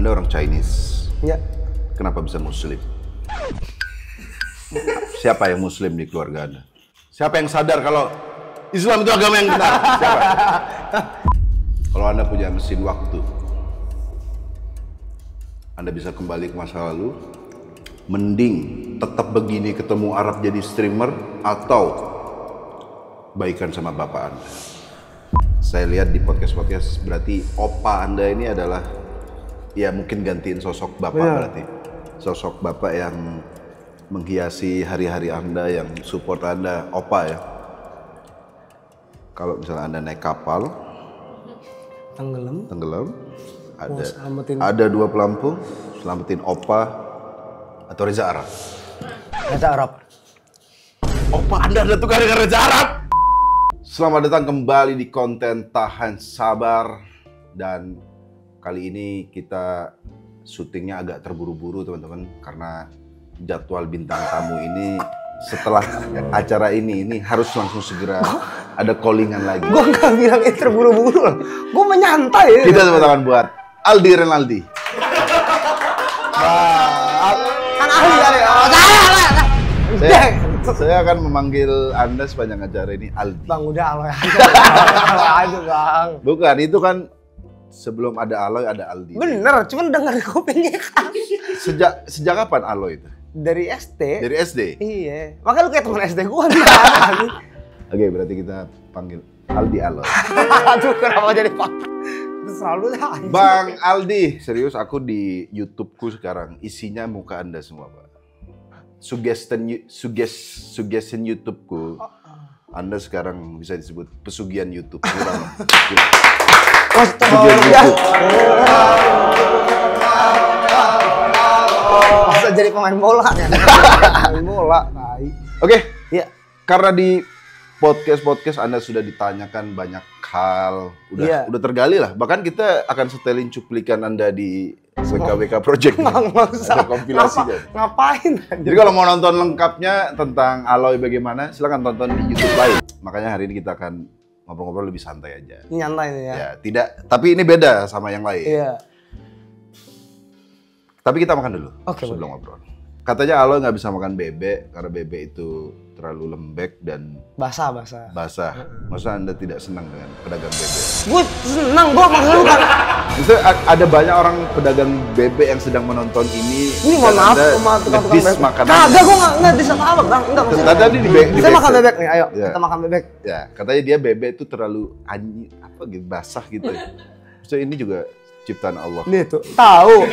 Anda orang Chinese. Ya. Kenapa bisa Muslim? Siapa yang Muslim di keluarga Anda? Siapa yang sadar kalau Islam itu agama yang benar? Siapa? Kalau Anda punya mesin waktu, Anda bisa kembali ke masa lalu, mending tetap begini ketemu Arab jadi streamer atau baikan sama bapak Anda. Saya lihat di podcast-podcast, berarti opa Anda ini adalah, ya mungkin gantiin sosok bapak. Benar. Berarti sosok bapak yang menghiasi hari-hari Anda, yang support Anda, opa ya. Kalau misalnya Anda naik kapal, tenggelam, ada dua pelampung, selamatin opa atau Reza Arab. Reza Arab. Opa Anda ada tukar dengan Reza Arab. Selamat datang kembali di konten Tahan Sabar, dan kali ini kita syutingnya agak terburu-buru teman-teman, karena jadwal bintang tamu ini setelah acara ini harus langsung segera ada callingan lagi. Gue nggak bilang itu terburu-buru loh, gue menyantai ya. Kita tepuk tangan buat Aldi Renaldi. Kan ahli ya. Saya akan memanggil Anda sepanjang acara ini Aldi. Bang, udah Aloy aja bang. Bukan, itu kan sebelum ada Aloy ada Aldi. Bener, cuman denger kupingnya kan. Sejak kapan Aloy itu? Dari SD. Dari SD? Iya. Makanya lu kayak teman SD gua nih. Oke, berarti kita panggil Aldi Aloy. Aduh, kenapa jadi Pak? Selalu lah. Bang Aldi, serius aku di YouTube-ku sekarang isinya muka Anda semua, Pak. Suggestion YouTube-ku. Anda sekarang bisa disebut pesugihan YouTube. Pesugihan YouTube. Masa jadi pemain bola kan? Pemain bola. Oke. Iya. Karena di podcast Anda sudah ditanyakan banyak hal, udah tergali lah. Bahkan kita akan setelin cuplikan Anda di WKWK Project. Nggak usah. Ada kompilasinya. Ngapain? Jadi kalau mau nonton lengkapnya tentang Aloy bagaimana, silakan tonton di YouTube lain. Makanya hari ini kita akan ngobrol-ngobrol lebih santai aja. Nyantai ya. Ya, tapi ini beda sama yang lain. Iya. Tapi kita makan dulu sebelum ngobrol. Katanya Aloy nggak bisa makan bebek karena bebek itu terlalu lembek dan basah. Maksudnya Anda tidak senang dengan pedagang bebek? Gue senang, gue maksud lu kan. Maksudnya ada banyak orang pedagang bebek yang sedang menonton ini. Ini mohon maaf sama tukang bebek. Kagak, gue nggak bisa apa bang. Tadi di kita makan bebek nih, ayo kita makan bebek. Ya, katanya dia bebek itu terlalu basah gitu. Maksudnya ini juga ciptaan Allah. Nih tuh, tahu.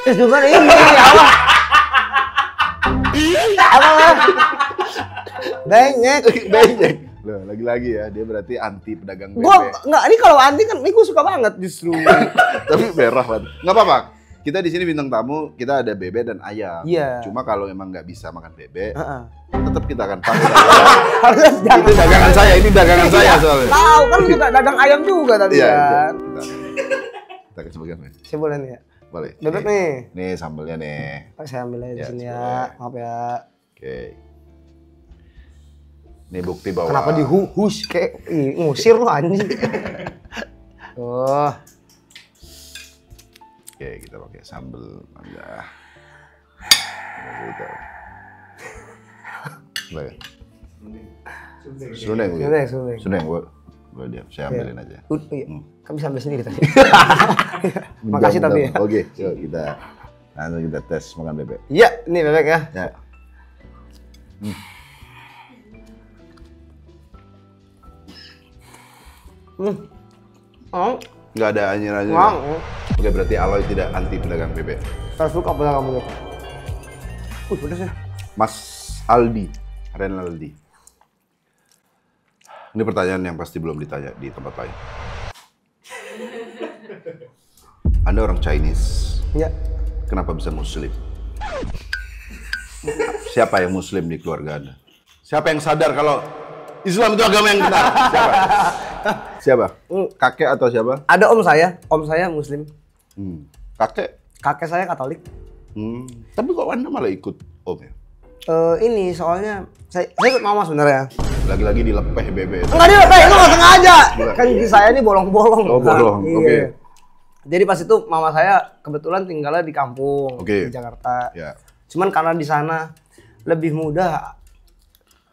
Juga ini Allah. Benyek. Loh, lagi-lagi ya, dia berarti anti pedagang bebek. Gua enggak, ini kalau anti kan ini gua suka banget justru. Tapi merah banget. Enggak apa-apa. Kita di sini bintang tamu, kita ada bebek dan ayam. Iya. Cuma kalau emang nggak bisa makan bebek, tetap kita akan pakai. Itu dagangan saya, soalnya. Tahu kan lu juga dagang ayam juga tadi kan. Kita ke sebagian nih. Saya boleh nih ya? Boleh. Bebek nih. Nih sambelnya nih. Saya ambil aja di sini ya. Maaf ya. Oke. Ini bukti bahwa kenapa dihus kayak ngusir lu anjing. Tuh. Oke, kita pakai sambel aja. Gitu. Suneng, boleh dia. Saya ambilin aja. Kan bisa ambil sendiri tadi. Makasih tapi ya. Oke, yuk kita langsung kita tes makan bebek. Iya, ini bebek ya. Ya. Nggak ada anjir-anjir. Oke, berarti Aloy tidak anti pedagang bebek. Saya suka pedagang bebek. Pedas ya. Mas Aldi Renaldi. Ini pertanyaan yang pasti belum ditanya di tempat lain. Anda orang Chinese. Iya. Kenapa bisa Muslim? Siapa yang Muslim di keluarga Anda? Siapa yang sadar kalau Islam itu agama yang benar? Siapa? Kakek atau siapa? Ada om saya Muslim. Kakek saya Katolik. Tapi kok Anda malah ikut om ya? Ini soalnya saya ikut mama sebenarnya. Lagi-lagi dilepeh bebek. Enggak dilepeh, itu nggak sengaja. Kan gigi saya ini bolong-bolong. Oh, bolong. Oke. Jadi pas itu mama saya kebetulan tinggalnya di kampung Oke. di Jakarta. Ya. Cuman karena di sana lebih mudah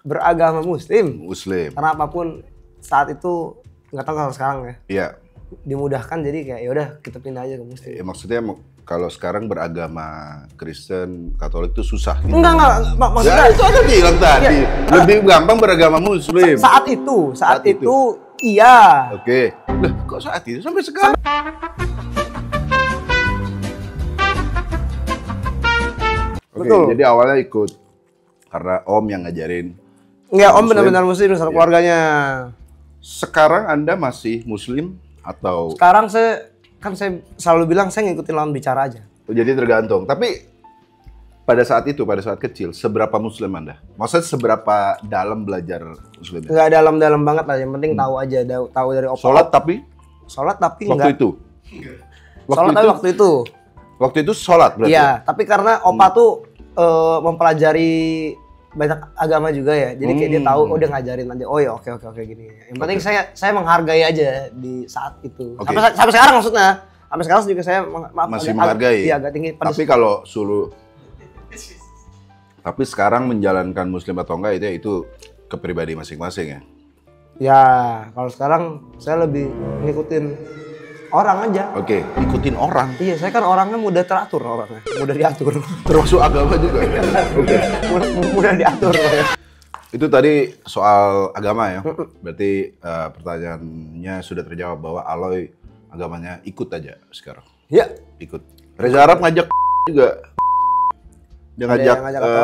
beragama Muslim. Karena apapun saat itu nggak tahu kalau sekarang ya. Iya. Dimudahkan jadi kayak ya udah kita pindah aja ke Muslim. Maksudnya kalau sekarang beragama Kristen, Katolik itu susah gitu. Enggak, maksudnya Ya, itu ada bilang tadi. Lebih gampang beragama Muslim. saat itu iya. Oke. Lah, kok saat itu sampai sekarang? Oke, Betul. jadi awalnya ikut karena Om yang ngajarin. Enggak, Om Muslim. benar-benar Muslim satu Iya. keluarganya. Sekarang Anda masih Muslim atau Sekarang saya selalu bilang saya ngikutin lawan bicara aja. jadi tergantung. Tapi pada saat kecil, seberapa Muslim Anda? Maksudnya seberapa dalam belajar Muslimnya? Enggak dalam-dalam banget lah, yang penting tahu aja, tahu dari opa. Sholat tapi Sholat tapi waktu enggak. itu? Sholat tapi waktu itu. Waktu itu sholat berarti? Iya, tapi karena opa tuh mempelajari banyak agama juga ya. Jadi kayak dia tahu, oh dia ngajarin aja. Oh ya oke gini. Yang penting saya menghargai aja di saat itu. Oke. Sampai sekarang maksudnya. Sampai sekarang juga saya Masih menghargai. Iya, agak tinggi. Tapi kalau suruh tapi sekarang menjalankan Muslim atau enggak itu ke pribadi masing-masing ya. Ya, kalau sekarang saya lebih ngikutin orang aja. Oke, ikutin orang. Iya, saya kan orangnya mudah teratur orangnya. Mudah diatur. Termasuk agama juga ya. Oke. mudah diatur. Itu tadi soal agama ya. Berarti pertanyaannya sudah terjawab bahwa Aloy agamanya ikut aja sekarang. Iya. Ikut. Reza Arab ngajak juga. Dia Ada ngajak yang ngajak apa?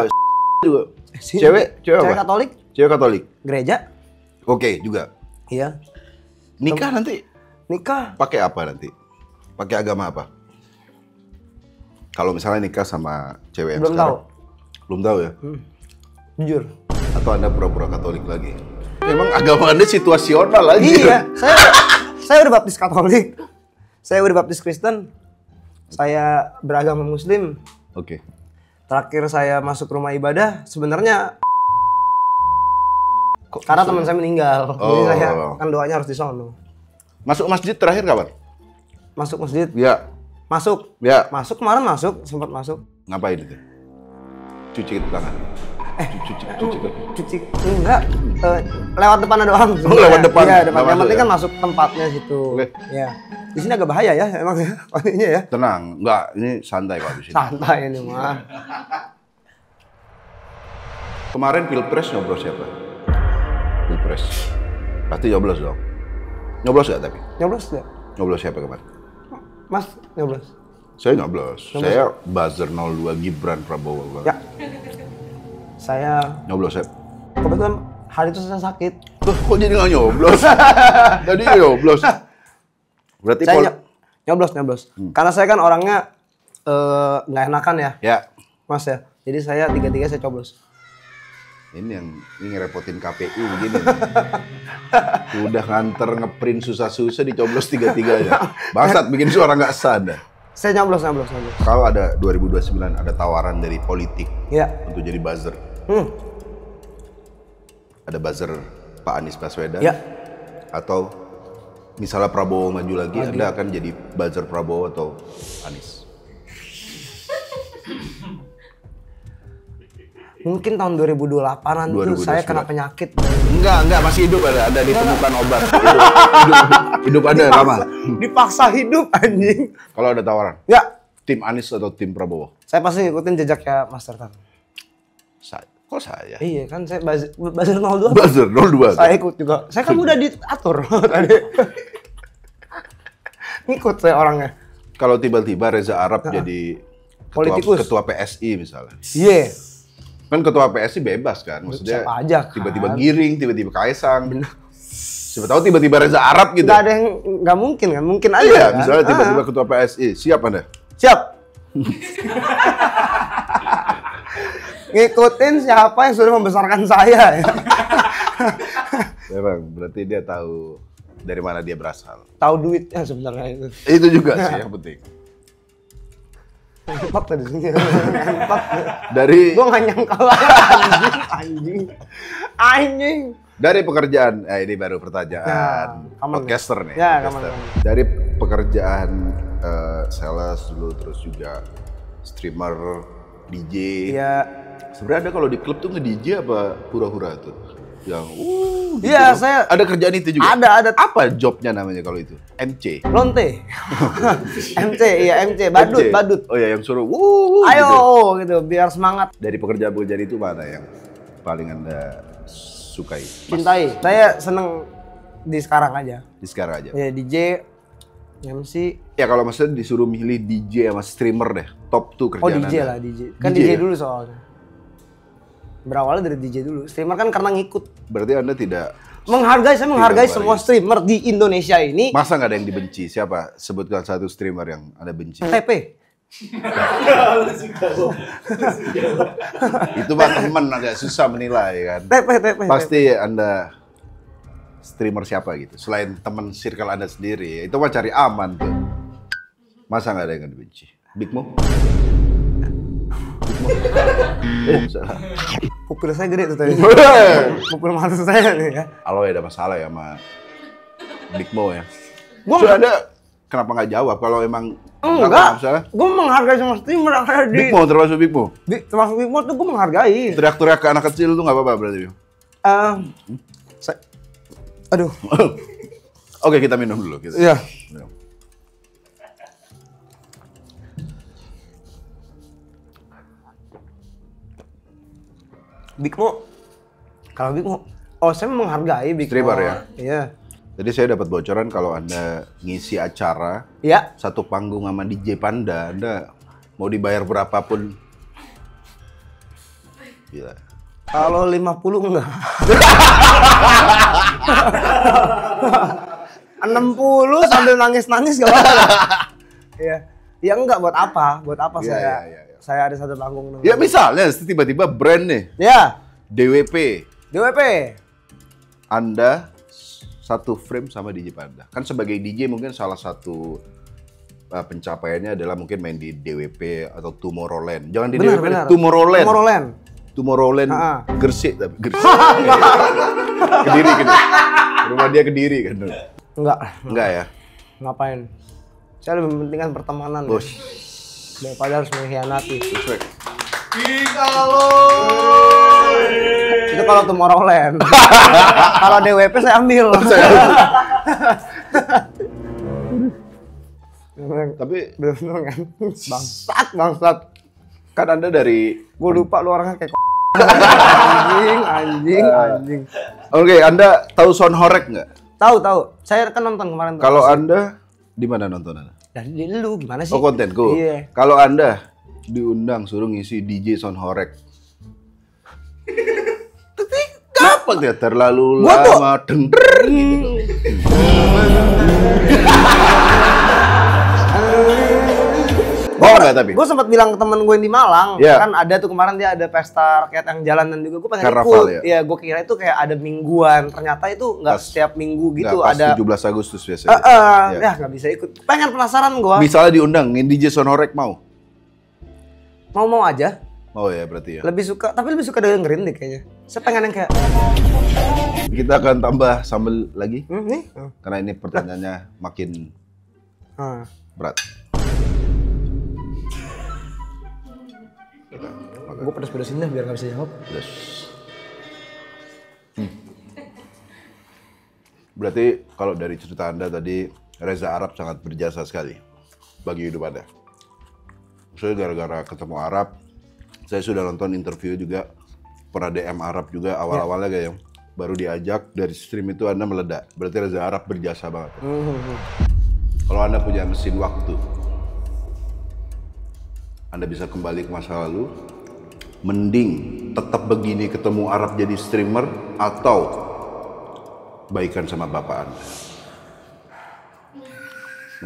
juga. Cewek apa? Katolik, Cewek Katolik. gereja. Oke, juga. Iya. Nikah nanti Nikah. pakai apa nanti? Pakai agama apa? Kalau misalnya nikah sama cewek yang Belum tahu. sekarang. Belum tahu ya? Jujur. Atau Anda pura-pura Katolik lagi? Memang agama Anda situasional lagi. Iya, saya udah baptis Katolik. Saya udah baptis Kristen. Saya beragama Muslim. Oke. Terakhir saya masuk rumah ibadah sebenarnya karena teman saya meninggal. Jadi Oh. saya kan doanya harus di sono. Masuk masjid terakhir kapan? Masuk masjid. Ya. Masuk. Ya. Masuk kemarin sempat masuk. Ngapain itu? Cuci tangan. Cuci enggak lewat depannya doang. Oh, lewat depan. Iya, depan. Nggak Yang masuk penting ya? kan masuk tempatnya situ. Oke. Ya. Di sini agak bahaya ya emang ya. Pastinya ya. Tenang, enggak, ini santai kok di sini. Santai ini mah. Kemarin Pilpres nyoblos siapa? Pilpres. Pasti nyoblos dong. Nyoblos nggak tapi? Nyoblos enggak? Nyoblos siapa kemarin? Mas nyoblos. Saya nyoblos. Saya buzzer 02 Gibran Prabowo. Ya. Saya Nyoblos saya. kebetulan hari itu saya sakit. Loh, kok jadi nggak nyoblos? Tadi nyoblos. Berarti Saya nyoblos. Karena saya kan orangnya nggak enakan ya, Ya. Mas ya. Jadi saya tiga-tiga saya coblos. Ini ngerepotin KPU begini. Udah nganter ngeprint susah-susah dicoblos tiga-tiganya. Bangsat bikin suara nggak sah dah. Saya nyoblos. Kalau ada 2029 ada tawaran dari politik Iya. untuk jadi buzzer. Ada buzzer Pak Anies Baswedan. Ya. Atau misalnya Prabowo maju lagi, Anda akan jadi buzzer Prabowo atau Anies? Mungkin tahun 2028-an itu saya kena 2029. penyakit. Enggak, masih hidup ada ditemukan obat. Hidup ada lama. Dipaksa hidup anjing. Kalau ada tawaran, Ya, tim Anies atau tim Prabowo? saya pasti ngikutin jejaknya Mas Tertan. Kok saya? Iya kan saya buzzer 02. Buzzer 02. Saya ikut juga. Saya kan udah diatur tadi. Ngikut saya orangnya. Kalau tiba-tiba Reza Arab jadi Politikus. ketua PSI misalnya. Iya. Kan ketua PSI bebas kan, maksudnya Siapa aja kan. tiba-tiba Giring, tiba-tiba Kaisang. Siapa tahu tiba-tiba Reza Arab gitu. Nggak ada yang nggak mungkin kan? Mungkin aja Iya, kan? misalnya tiba-tiba ketua PSI, siap Anda? Siap. Ngikutin siapa yang sudah membesarkan saya. Memang, berarti dia tahu dari mana dia berasal. Tahu duitnya sebenarnya itu. Itu juga sih yang penting. Empat tadi sini. Empat. Dari Gua nggak nyangka anjing. dari pekerjaan, ini baru pertanyaan Ya, common. podcaster nih. Ya, podcaster. common. Dari pekerjaan sales dulu, terus juga streamer, DJ. Iya. Sebenarnya ada kalau di klub tuh nge-DJ apa hura-hura tuh? Yang gitu. Iya, saya ada kerjaan itu juga. Ada. Apa jobnya namanya kalau itu? MC. Lonte. MC, iya MC, badut. Oh ya, yang suruh ayo gitu, biar semangat. Dari pekerjaan-pekerjaan itu mana yang paling Anda sukai? Cintai. Saya seneng di sekarang aja. Di sekarang aja. Ya DJ, MC. Ya kalau maksudnya disuruh milih DJ sama streamer deh, top tuh kerjaan Oh DJ Anda. lah DJ. Kan DJ dulu soalnya. Berawalnya dari DJ dulu. Streamer kan karena ngikut. Berarti Anda tidak Saya menghargai semua streamer di Indonesia ini. Masa nggak ada yang dibenci? Siapa? Sebutkan satu streamer yang Anda benci. TP. Itu mah temen, agak susah menilai kan. TP. Pasti Anda streamer siapa gitu? Selain teman circle Anda sendiri, itu mah cari aman tuh. Masa nggak ada yang dibenci? Big Mo? Salah. Pupil saya gede tuh tadi. Pupil mata saya nih ya. Kalau ada masalah ya sama Big Mo ya. Gua ada kenapa nggak jawab kalau emang enggak. Gue menghargai semua streamer yang ada di Big Mo, termasuk Big Mo. Termasuk Big Mo tuh gue menghargai. Teriak-teriak ke anak kecil tuh nggak apa-apa berarti. Aduh. Oke, kita minum dulu. Iya. Minum. Big Mo. Kalau Big Mo, saya menghargai Big Mo. Streamer ya? Iya. Jadi saya dapat bocoran kalau Anda ngisi acara Iya. satu panggung sama DJ Panda, Anda mau dibayar berapapun. Gila. Kalau 50 enggak. 60 sambil nangis-nangis gak apa-apa. Iya. Ya enggak, buat apa? Buat apa Iya. saya ada satu panggung. Ya misalnya tiba-tiba brand nih, Ya. DWP. Anda satu frame sama DJ Panda. Kan sebagai DJ mungkin salah satu pencapaiannya adalah mungkin main di DWP atau Tomorrowland. Jangan di DWP, Tomorrowland. Gresik tapi Gresik. Kediri gitu. Rumah dia Kediri kan. Enggak ya? Ngapain? Saya lebih mementingkan pertemanan. Bos. Daripada harus mengkhianati. Respect. Itu kalau Tomorrowland. Kalau DWP saya ambil. Tapi bener kan? Bangsat. Kan Anda dari Gue lupa lu orangnya kayak anjing. Oke, Anda tahu Sound Horek nggak? Tahu. Saya kan nonton kemarin. Kalau Anda di mana nontonnya? Dari lu gimana sih? Oh, kontenku. Iya. Kalau Anda diundang suruh ngisi DJ Sound Horek. Kenapa dia terlalu lama denger gitu? Oh enggak tapi? Gue sempat bilang ke temen gue yang di Malang, Yeah. kan ada tuh kemarin dia ada pesta rakyat yang jalanan juga, gue pengen Karnaval, ikut. ya? Iya, gue kira itu kayak ada mingguan, ternyata itu nggak setiap minggu gitu Pas ada. 17 Agustus biasanya. Ya nggak bisa ikut. Pengen penasaran gue. Misalnya diundang, DJ Sound Horek mau? Mau aja. Oh ya berarti ya. Lebih suka dengerin deh kayaknya. Saya pengen yang kayak. Kita akan tambah sambal lagi. Nih. Karena ini pertanyaannya makin berat. Gue pedes-pedesin deh biar nggak bisa jawab. Yes. Berarti kalau dari cerita Anda tadi, Reza Arab sangat berjasa sekali bagi hidup Anda. Saya gara-gara ketemu Arab, saya sudah nonton interview juga, pernah DM Arab juga awal-awalnya kayak baru diajak dari stream itu Anda meledak. Berarti Reza Arab berjasa banget. Kalau Anda punya mesin waktu, Anda bisa kembali ke masa lalu, mending tetap begini ketemu Arab jadi streamer atau baikan sama bapak Anda.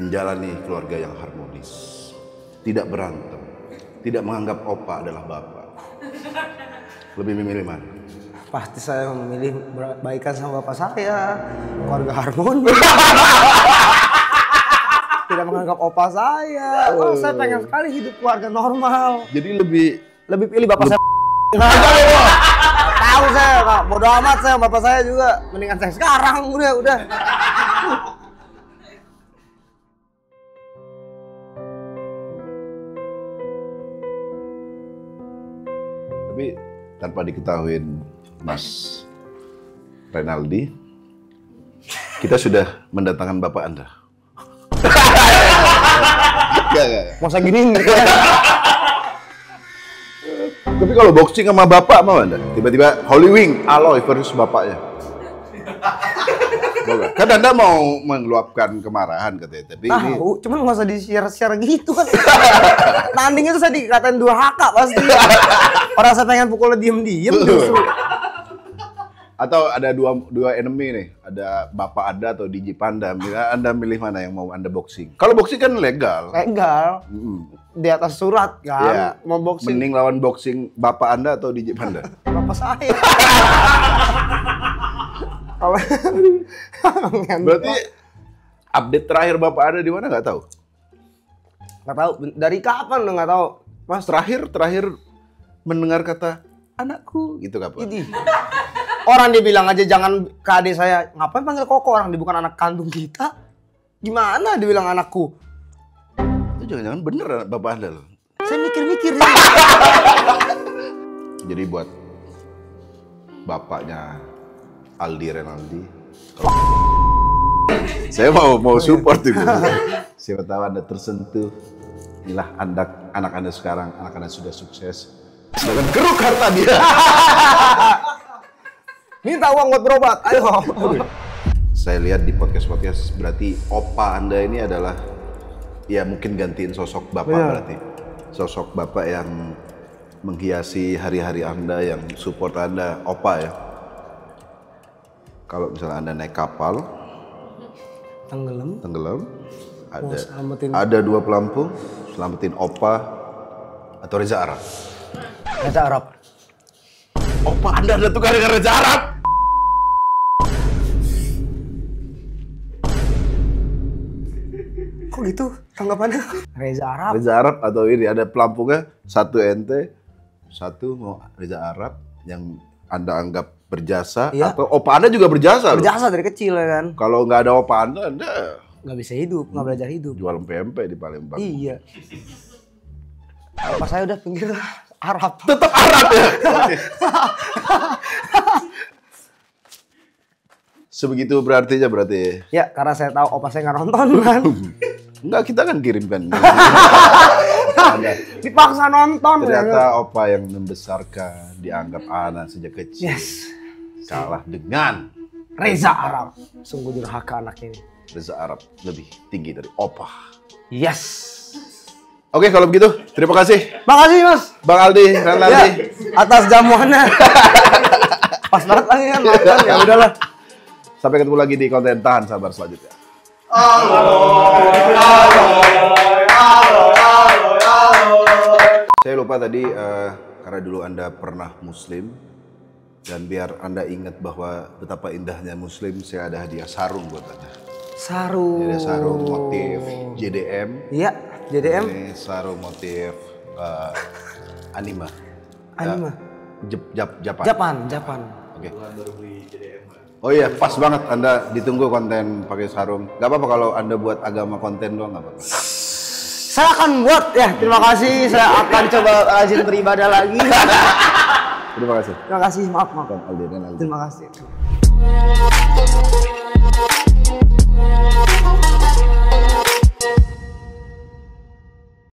Menjalani keluarga yang harmonis, tidak berantem, tidak menganggap opa adalah bapak. Lebih memilih mana? Pasti saya memilih baikan sama bapak saya, keluarga harmonis. Tidak menganggap opa saya. Saya pengen sekali hidup keluarga normal. Jadi lebih pilih bapak saya. Tahu saya, Kak. Bodoh amat saya bapak saya juga. Mendingan saya sekarang udah. Tapi tanpa diketahui Mas Renaldi, kita sudah mendatangkan Bapak Anda. Masa gini nih? Tapi kalau boxing sama Bapak mau Anda? Tiba-tiba Holy Wing, Aloy versus Bapaknya. Kan Anda mau meluapkan kemarahan katanya, tapi ini... Cuman nggak usah di-share gitu kan. Tandingnya tuh saya dikatain 2 HK pasti. Orang saya pengen pukulnya diem-diem justru. Atau ada dua enemy nih, ada Bapak Anda atau Digi Panda. Anda milih mana yang mau Anda boxing? Kalau boxing kan legal. Legal. Di atas surat kan. Iya. Mau boxing. Mending lawan boxing Bapak Anda atau Digi Panda? Bapak saya. Kalau Berarti update terakhir Bapak Anda di mana nggak tahu? nggak tahu dari kapan udah nggak tahu. Mas terakhir mendengar kata anakku gitu kapan? Ini orang dia bilang aja jangan ke adik saya, ngapain panggil Koko, orang dia bukan anak kandung kita. Gimana dia bilang anakku? Itu jangan-jangan bener anak Bapak Anda loh. Saya mikir-mikir. Jadi buat bapaknya Aldi Renaldi, saya mau support itu. Siapa tahu Anda tersentuh. Inilah anak Anda sekarang, anak Anda sudah sukses. Dengan keruk harta dia. Minta uang buat berobat, ayo. Saya lihat di podcast berarti opa Anda ini adalah ya mungkin gantiin sosok Bapak berarti. Sosok Bapak yang menghiasi hari-hari Anda, yang support Anda, opa ya. Kalau misalnya Anda naik kapal, tenggelam, ada 2 pelampung, selamatin opa atau Reza Arab. Reza Arab. Opa Anda ada tukar dengan Reza Arab. Kok gitu tanggapannya? Reza Arab. Reza Arab atau ini ada pelampungnya, 1 ente, 1 mau Reza Arab yang Anda anggap berjasa, atau opa Anda juga berjasa. Berjasa dari kecil ya kan. Kalau nggak ada opa Anda nggak bisa hidup, nggak belajar hidup. jual pempek di Palembang. Iya. Opa saya udah pinggir Arab. Tetap Arab ya. Sebegitu berartinya berarti. Ya, karena saya tahu opa saya nggak nonton kan. Enggak, kita kan kirimkan. Dipaksa nonton. Ternyata opa yang membesarkan, dianggap anak sejak kecil. Yes. Kalah dengan Reza Arab. Sungguh durhaka anak ini. Reza Arab lebih tinggi dari opa. Yes. Oke, kalau begitu terima kasih. Makasih Mas. Bang Aldi, Renaldi. Atas jamuannya. Pas banget lagi kan makan, ya udahlah. Sampai ketemu lagi di konten Tahan Sabar selanjutnya. Saya lupa tadi karena dulu Anda pernah Muslim dan biar Anda ingat bahwa betapa indahnya Muslim, saya ada hadiah sarung buat Anda. Sarung. Ada sarung motif JDM. Iya, JDM. Ini sarung motif anime. Anime. Japan. Oke. Oh iya, pas banget Anda ditunggu konten pakai sarung. Gak apa-apa kalau Anda buat agama konten doang, gak apa-apa. Saya akan buat ya, terima kasih. Saya akan coba rajin beribadah lagi. Terima kasih. Terima kasih, maaf. Bang Aldi Renaldi. Terima kasih.